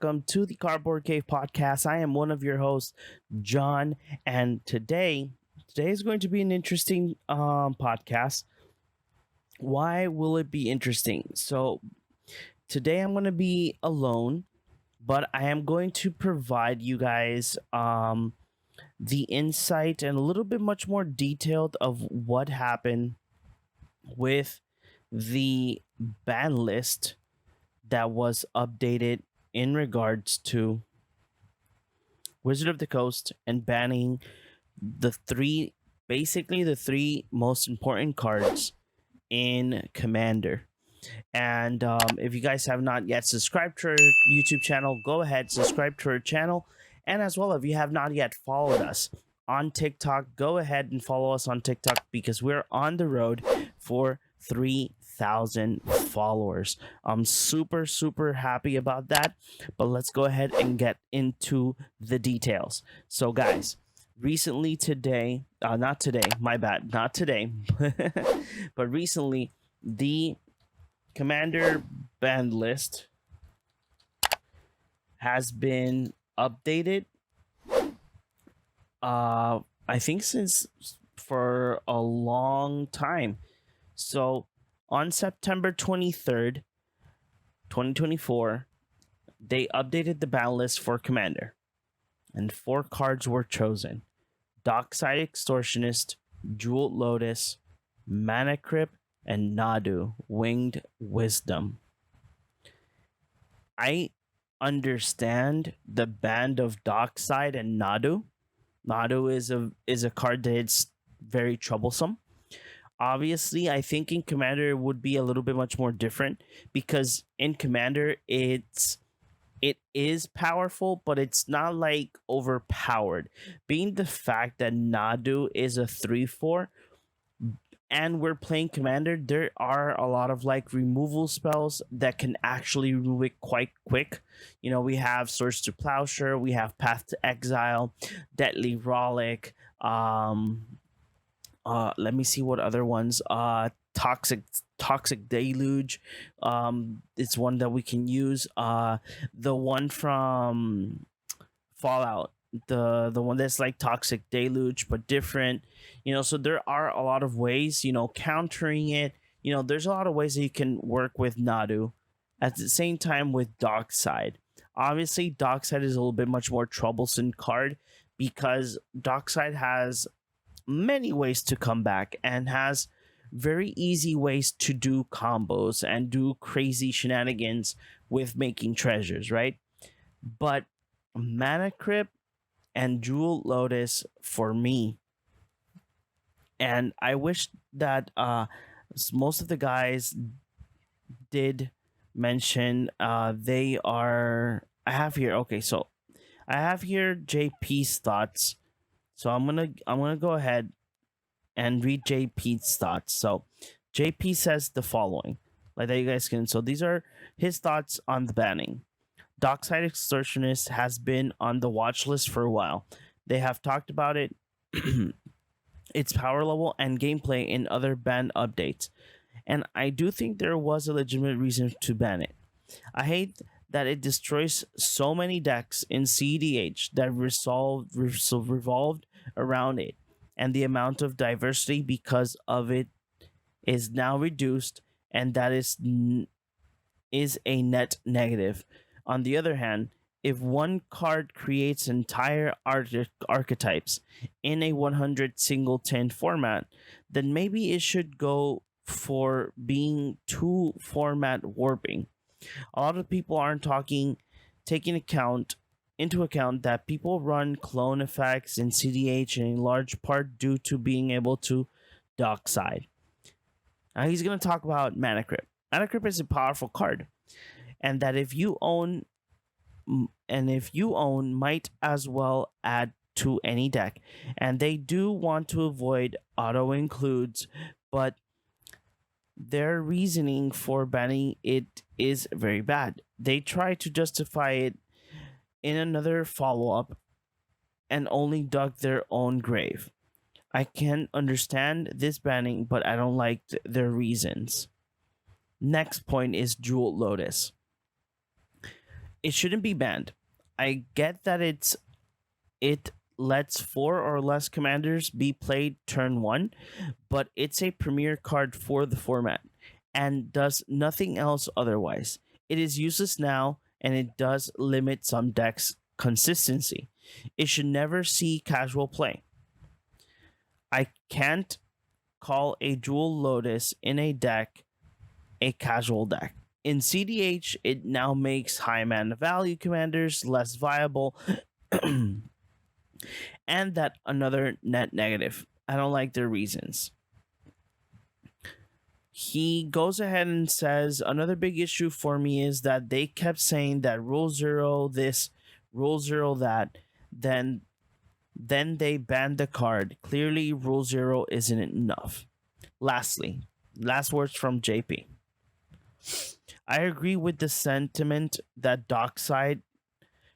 welcome to the Cardboard Cave podcast. I am one of your hosts, John, and today is going to be an interesting podcast. Why will it be interesting? So today I'm going to be alone, but I am going to provide you guys the insight and a little bit much more detailed of what happened with the ban list that was updated in regards to Wizard of the Coast and banning the three most important cards in Commander. And if you guys have not yet subscribed to our YouTube channel, go ahead, subscribe to our channel. And as well, if you have not yet followed us on TikTok, go ahead and follow us on TikTok because we're on the road for 3,000 followers. I'm super happy about that, but let's go ahead and get into the details. So guys, recently today, not today, my bad, not today, but recently the Commander ban list has been updated. I think since for a long time. So on September 23rd, 2024, they updated the ban list for Commander, and 4 cards were chosen: Dockside Extortionist, Jeweled Lotus, Mana Crypt, and Nadu, Winged Wisdom. I understand the ban of Dockside and Nadu. Nadu is a card that's very troublesome. Obviously, I think in Commander it would be a little bit much more different because in Commander it is powerful, but it's not like overpowered. Being the fact that Nadu is a 3/4 and we're playing Commander, there are a lot of like removal spells that can actually remove it quite quick. You know, we have Swords to Plowshare, we have Path to Exile, Deadly Rollick, let me see what other ones. Toxic Deluge, it's one that we can use. The one from Fallout, the one that's like Toxic Deluge but different. You know, so there are a lot of ways, you know, countering it. You know, there's a lot of ways that you can work with Nadu. At the same time with Dockside. Obviously, Dockside is a little bit much more troublesome card because Dockside has many ways to come back and has very easy ways to do combos and do crazy shenanigans with making treasures, right? But Mana Crypt and Jewel Lotus for me, and I wish that most of the guys did mention they are. I have here. Okay, so I have here JP's thoughts. So I'm gonna go ahead and read JP's thoughts. So JP says the following, like that you guys can. So these are his thoughts on the banning. Dockside Extortionist has been on the watch list for a while. They have talked about it, its power level and gameplay in other ban updates, and I do think there was a legitimate reason to ban it. I hate that it destroys so many decks in CDH that revolved around it, and the amount of diversity because of it is now reduced, and that is a net negative. On the other hand, if one card creates entire archetypes in a 100 singleton format, then maybe it should go for being 2 format warping. A lot of people aren't taking into account that people run clone effects in CDH in large part due to being able to Dockside. Now he's going to talk about Mana Crypt. Mana Crypt is a powerful card, and that if you own, might as well add to any deck. And they do want to avoid auto includes, but their reasoning for banning it is very bad. They try to justify it in another follow-up and only dug their own grave. I can understand this banning, but I don't like their reasons. Next point is Jeweled Lotus. It shouldn't be banned. I get that it lets four or less commanders be played turn one, but it's a premier card for the format and does nothing else otherwise. It is useless now, and it does limit some decks' consistency. It should never see casual play. I can't call a Jewel Lotus in a deck a casual deck. In CDH, it now makes high mana value commanders less viable, and that another net negative. I don't like their reasons. He goes ahead and says another big issue for me is that they kept saying that rule zero this, rule zero that, then they banned the card. Clearly, rule zero isn't enough. Lastly, last words from JP. I agree with the sentiment that Dockside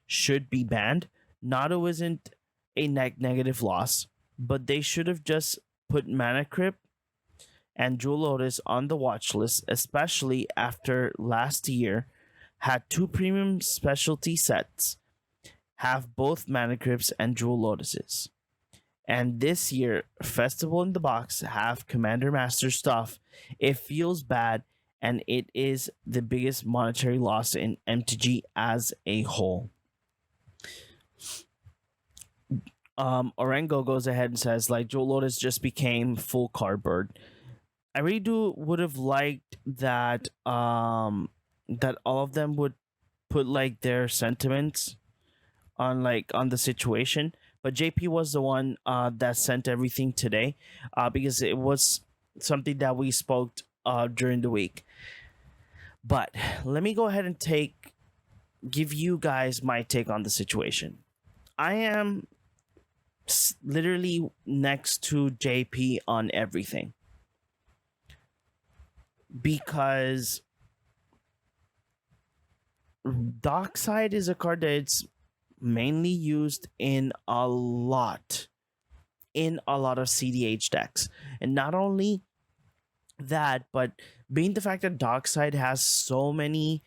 should be banned. Nado isn't a negative loss, but they should have just put Mana Crypt and Jewel Lotus on the watch list, especially after last year had two premium specialty sets have both Mana Crypts and Jewel Lotuses. And this year, Festival in the Box have Commander Master stuff. It feels bad, and it is the biggest monetary loss in MTG as a whole. Orengo goes ahead and says, like, Jewel Lotus just became full cardboard. I really would have liked that that all of them would put like their sentiments on the situation, but JP was the one that sent everything today because it was something that we spoke during the week. But let me go ahead and give you guys my take on the situation. I am literally next to JP on everything, because Dockside is a card that's mainly used in a lot of CDH decks. And not only that, but being the fact that Dockside has so many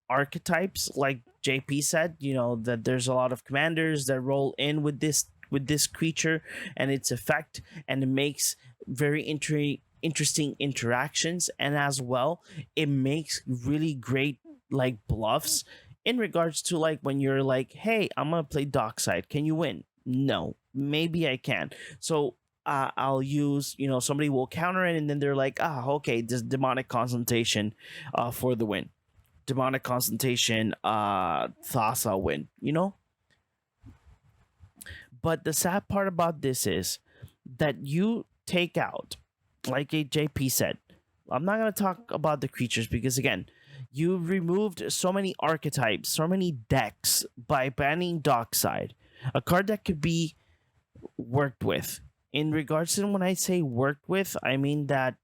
archetypes, like JP said, that there's a lot of commanders that roll in with this creature and its effect, and it makes very interesting interactions, and as well it makes really great bluffs in regards to when you're like, hey, I'm gonna play Dockside, can you win? No, maybe I can. So I'll use, somebody will counter it, and then they're like, okay, this demonic consultation for the win. Demonic consultation, Thassa win, But the sad part about this is that you take out, like JP said, I'm not going to talk about the creatures because, again, you removed so many archetypes, so many decks by banning Dockside, a card that could be worked with. In regards to when I say worked with, I mean that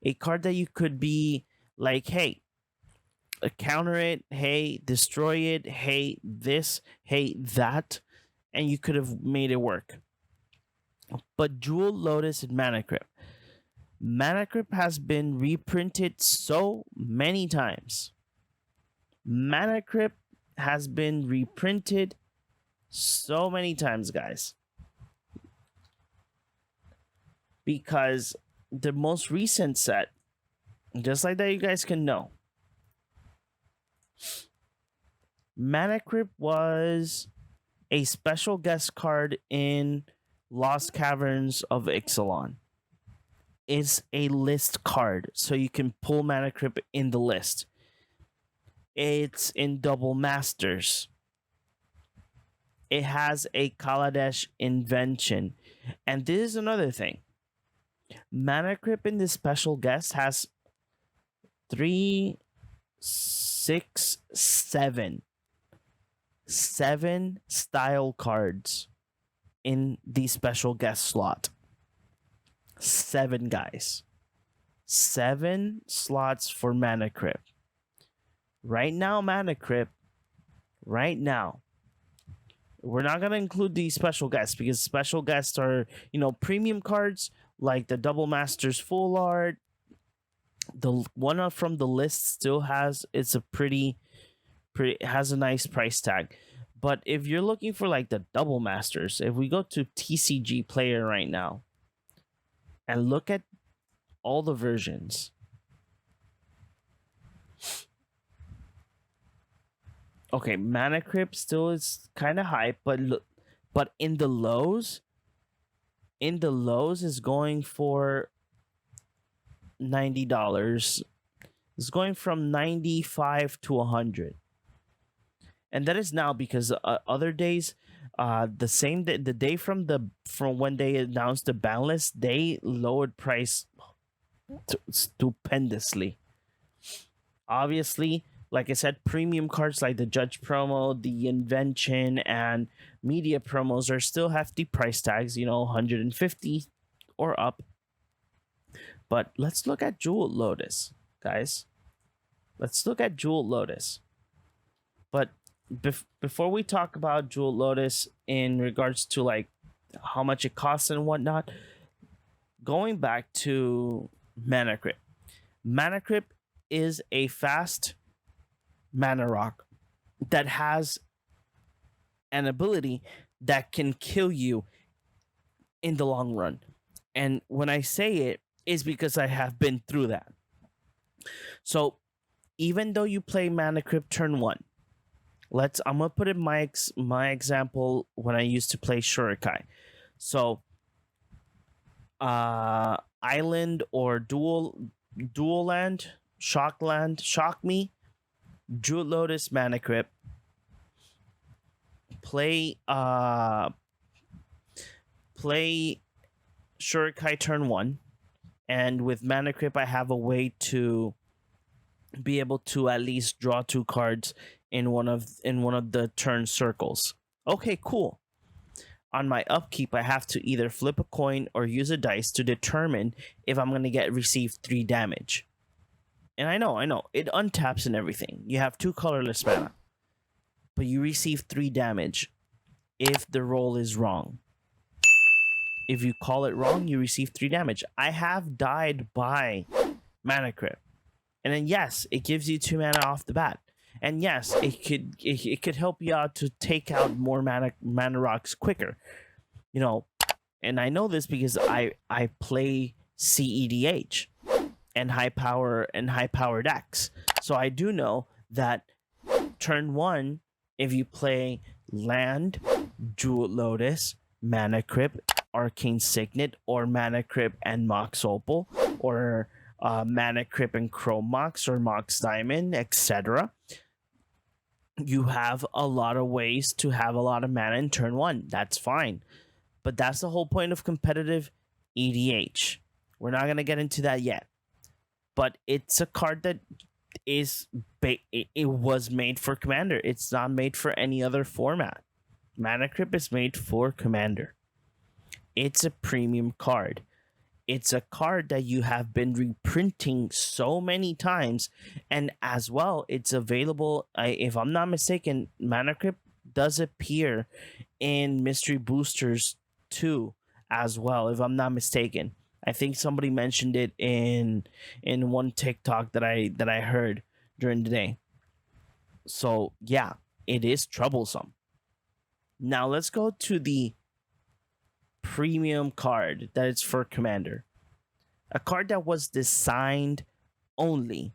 a card that you could be like, hey, counter it, hey, destroy it, hey, this, hey, that, and you could have made it work. But Jewel Lotus and Mana Crypt. Mana Crypt has been reprinted so many times. Mana Crypt has been reprinted so many times, guys. Because the most recent set, just like that, you guys can know, Mana Crypt was a special guest card in Lost Caverns of Ixalan. It's a list card, so you can pull Mana Crypt in the list. It's in Double Masters. It has a Kaladesh invention. And this is another thing. Mana Crypt in this special guest has 3, 6, 7 style cards in the special guest slot. 7, guys. 7 slots for Mana Crypt. Right now, Mana Crypt. Right now. We're not going to include the special guests because special guests are, premium cards like the Double Masters Full Art. The one from the list still has, it's a pretty It has a nice price tag. But if you're looking for like the double masters, if we go to TCG Player right now and look at all the versions, okay, Mana Crypt still is kind of high, but in the lows is going for $90. It's going from 95 to 100. And that is now because other days, the same day, the day from when they announced the ban list, they lowered price stupendously. Obviously, like I said, premium cards like the Judge promo, the Invention, and media promos are still hefty price tags, 150 or up. But let's look at Jewel Lotus, guys. Let's look at Jewel Lotus. But before we talk about Jewel Lotus in regards to like how much it costs and whatnot, going back to Mana Crypt. Mana Crypt is a fast mana rock that has an ability that can kill you in the long run. And when I say it, is because I have been through that. So even though you play Mana Crypt turn 1, I'm gonna put in my example when I used to play Shurikai. So island or dual land, shock me, Jewel Lotus, Mana Crypt, play Shurikai turn 1, and with Mana Crypt I have a way to be able to at least draw 2 cards in one of the turn circles. Okay, cool. On my upkeep, I have to either flip a coin or use a dice to determine if I'm going to receive 3 damage. And I know, it untaps and everything. You have 2 colorless mana, but you receive 3 damage if the roll is wrong. If you call it wrong, you receive 3 damage. I have died by Mana Crypt. And then yes, it gives you 2 mana off the bat. And yes, it could help you out to take out more mana rocks quicker. And I know this because I play CEDH and high power decks. So I do know that turn 1, if you play land, Jewel Lotus, Mana Crypt, Arcane Signet, or Mana Crypt and Mox Opal, or Mana Crypt and Chrome Mox or Mox Diamond, etc., you have a lot of ways to have a lot of mana in turn 1. That's fine. But that's the whole point of competitive EDH. We're not going to get into that yet. But it's a card that it was made for Commander. It's not made for any other format. Mana Crypt is made for Commander. It's a premium card. It's a card that you have been reprinting so many times, and as well, it's available. If I'm not mistaken, Mana Crypt does appear in Mystery Boosters 2 as well. If I'm not mistaken, I think somebody mentioned it in one TikTok that I heard during the day. So yeah, it is troublesome. Now let's go to the premium card that is for Commander. A card that was designed only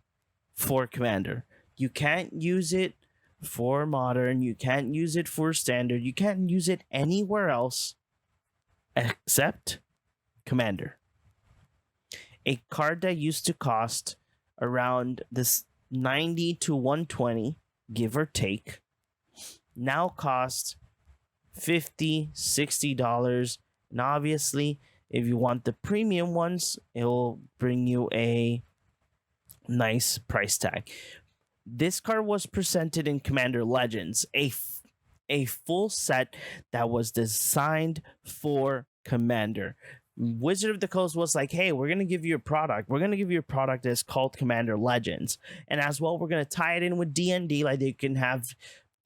for Commander. You can't use it for Modern. You can't use it for Standard. You can't use it anywhere else except Commander. A card that used to cost around this 90 to 120, give or take, now costs $50, $60. And obviously, if you want the premium ones, it will bring you a nice price tag. This card was presented in Commander Legends, a full set that was designed for Commander. Wizard of the Coast was like, hey, we're going to give you a product. We're going to give you a product that's called Commander Legends. And as well, we're going to tie it in with D&D, like you can have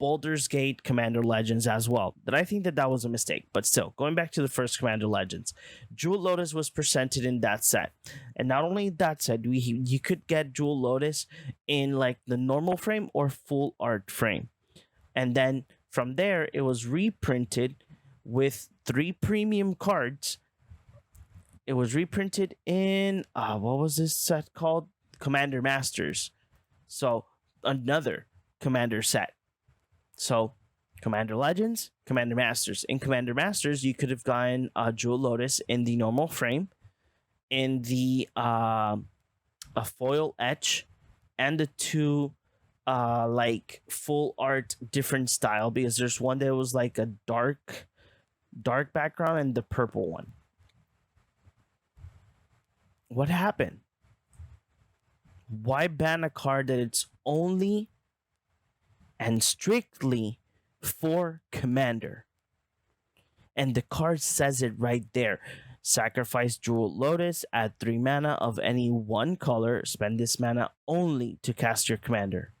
Baldur's Gate Commander Legends as well. That I think that that was a mistake, but still, going back to the first Commander Legends, Jewel Lotus was presented in that set, and not only that set, you could get Jewel Lotus in like the normal frame or full art frame, and then from there it was reprinted with 3 premium cards. It was reprinted in what was this set called? Commander Masters. So another Commander set. So Commander Legends, Commander Masters. In Commander Masters, you could have gotten Jewel Lotus in the normal frame, in the a foil etch, and the two like full art different style, because there's one that was like a dark background and the purple one. What happened? Why ban a card that it's only and strictly for Commander? And the card says it right there. Sacrifice Jewel Lotus, add 3 mana of any one color, spend this mana only to cast your Commander.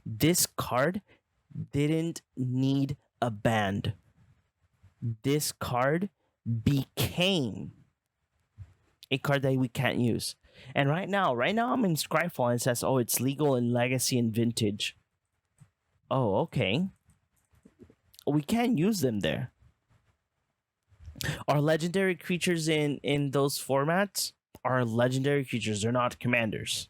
This card didn't need a ban. This card became a card that we can't use. And right now I'm in Scryfall and it says, oh, it's legal in Legacy and Vintage. Oh, okay. We can't use them there. Are legendary creatures in those formats are legendary creatures. They're not commanders.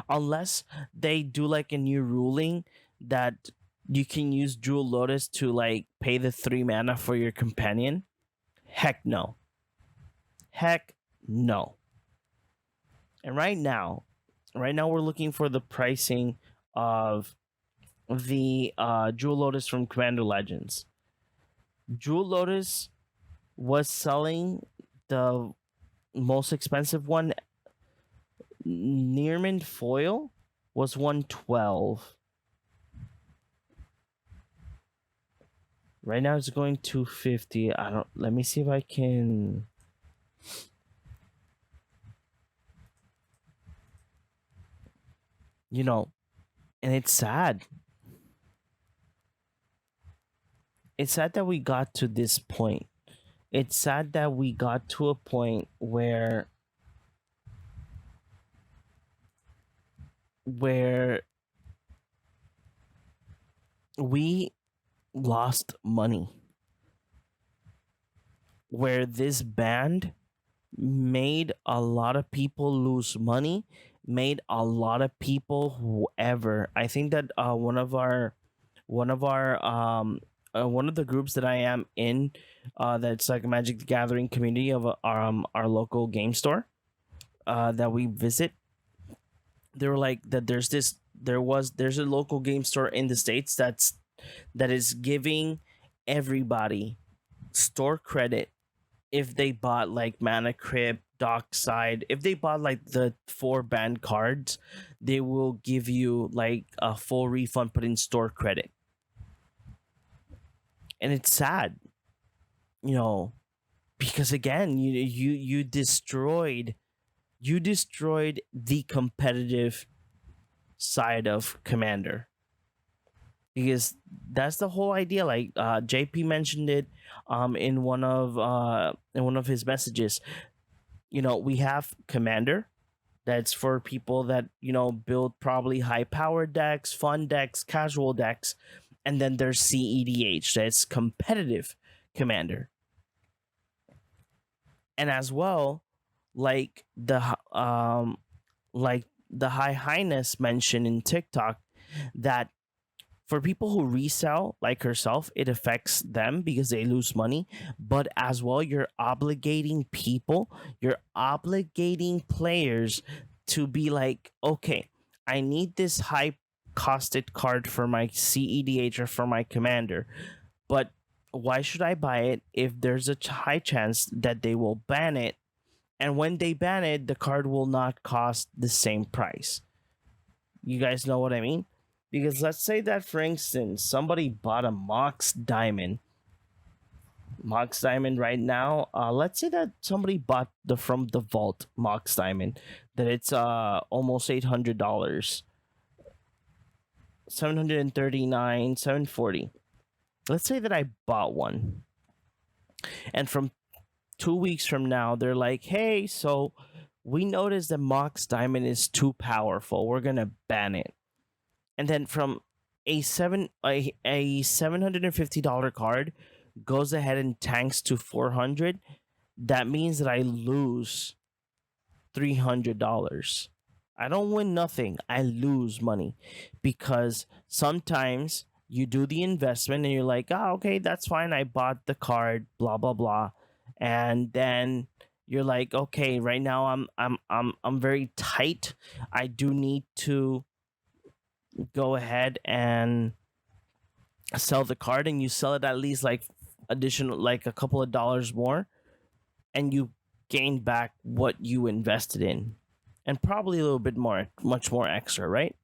Unless they do like a new ruling that you can use Jewel Lotus to like pay the 3 mana for your companion. Heck no. Heck no. And right now we're looking for the pricing of the Jewel Lotus from Commander Legends. Jewel Lotus was selling the most expensive one. Nearmint foil was 112. Right now it's going 250. Let me see if I can. You know, and it's sad. It's sad that we got to this point. It's sad that we got to a point where we lost money. Where this band made a lot of people lose money, made a lot of people whoever. I think that one of the groups that I am in, that's like a Magic the Gathering community of our local game store that we visit. They were like that. There's a local game store in the States that is giving everybody store credit if they bought like Mana Crypt, Dockside. If they bought like the 4 banned cards, they will give you like a full refund, put in store credit. And it's sad, because again, you destroyed the competitive side of Commander, because that's the whole idea. Like JP mentioned it in one of his messages. We have Commander that's for people that build probably high power decks, fun decks, casual decks. And then there's CEDH, that's competitive Commander. And as well, like the High Highness mentioned in TikTok, that for people who resell like herself, it affects them because they lose money. But as well, you're obligating players to be like, okay, I need this high costed card for my CEDH or for my Commander, but why should I buy it if there's a high chance that they will ban it, and when they ban it, the card will not cost the same price? You guys know what I mean? Because let's say that, for instance, somebody bought a Mox Diamond right now. Let's say that somebody bought from the vault Mox Diamond, that it's almost $800. $739, $740. Let's say that I bought one, and from 2 weeks from now, they're like, "Hey, so we noticed that Mox Diamond is too powerful. We're gonna ban it." And then from a $750 card goes ahead and tanks to 400. That means that I lose $300. I don't win nothing. I lose money, because sometimes you do the investment and you're like, "Oh, okay, that's fine. I bought the card, blah blah blah." And then you're like, "Okay, right now I'm very tight. I do need to go ahead and sell the card," and you sell it at least like additional, like a couple of dollars more, and you gain back what you invested in, and probably a little bit more, much more extra, right?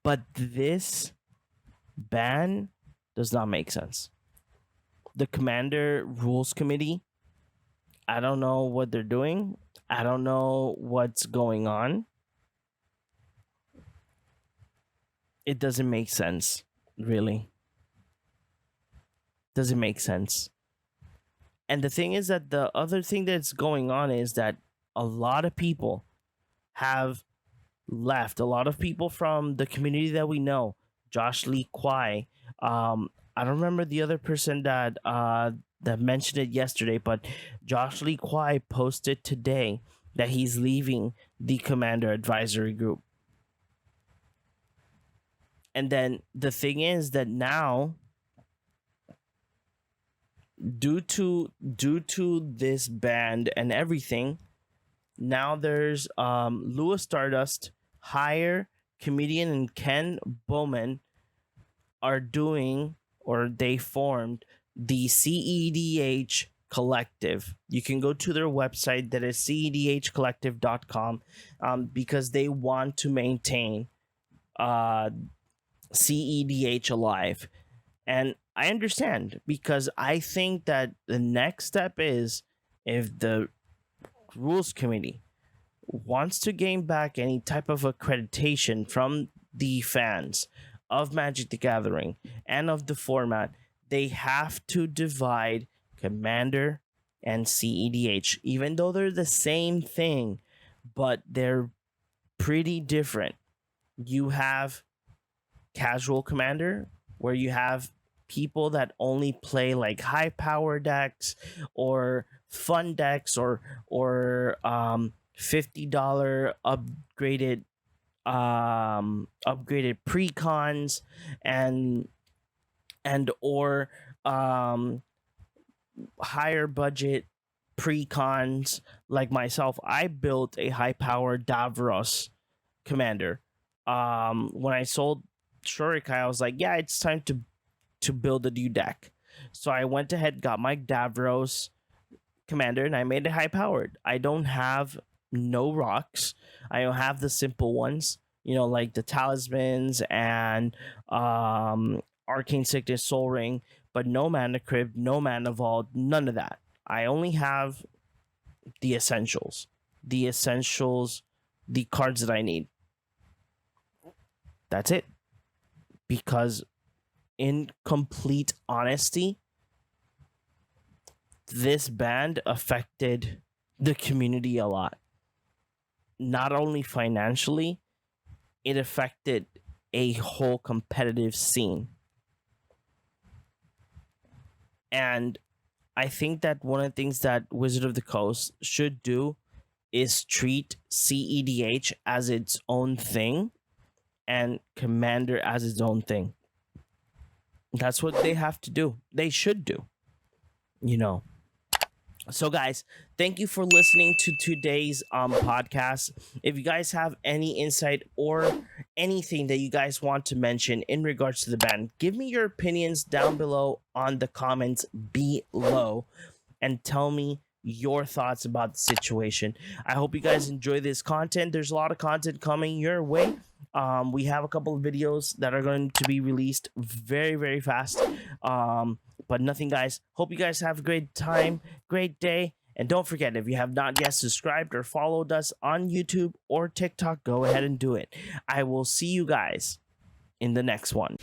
But this ban does not make sense. The Commander Rules Committee, I don't know what they're doing. I don't know what's going on. It doesn't make sense, really. Doesn't make sense. And the thing is that the other thing that's going on is that a lot of people have left. A lot of people from the community that we know, Josh Lee Kwai. I don't remember the other person that mentioned it yesterday, but Josh Lee Kwai posted today that he's leaving the Commander Advisory Group. And then the thing is that now, due to this band and everything, now there's Louis Stardust, Hire, comedian, and Ken Bowman are doing, or they formed, the CEDH Collective. You can go to their website, that is cedhcollective.com, because they want to maintain CEDH alive. And I understand, because I think that the next step is, if the Rules Committee wants to gain back any type of accreditation from the fans of Magic the Gathering and of the format, they have to divide Commander and CEDH, even though they're the same thing, but they're pretty different. You have casual Commander, where you have people that only play like high power decks or fun decks, or $50 upgraded precons, and or higher budget precons. Like myself, I built a high power Davros Commander. When I sold Shurikai, I was like, yeah, it's time to build a new deck. So I went ahead, got my Davros Commander, and I made it high powered. I don't have no rocks. I don't have the simple ones, like the talismans and Arcane Sickness, Soul Ring, but no Mana Crypt, no Mana Vault, none of that. I only have the essentials. The cards that I need. That's it. Because, in complete honesty, this band affected the community a lot. Not only financially, it affected a whole competitive scene. And I think that one of the things that Wizard of the Coast should do is treat CEDH as its own thing and Commander as its own thing. That's what they have to do. They should do. So guys, thank you for listening to today's podcast. If you guys have any insight or anything that you guys want to mention in regards to the band, give me your opinions down below on the comments below, and tell me your thoughts about the situation. I hope you guys enjoy this content. There's a lot of content coming your way. We have a couple of videos that are going to be released very, very fast. But nothing, guys. Hope you guys have a great time, great day, And don't forget, if you have not yet subscribed or followed us on YouTube or TikTok, go ahead and do it. I will see you guys in the next one.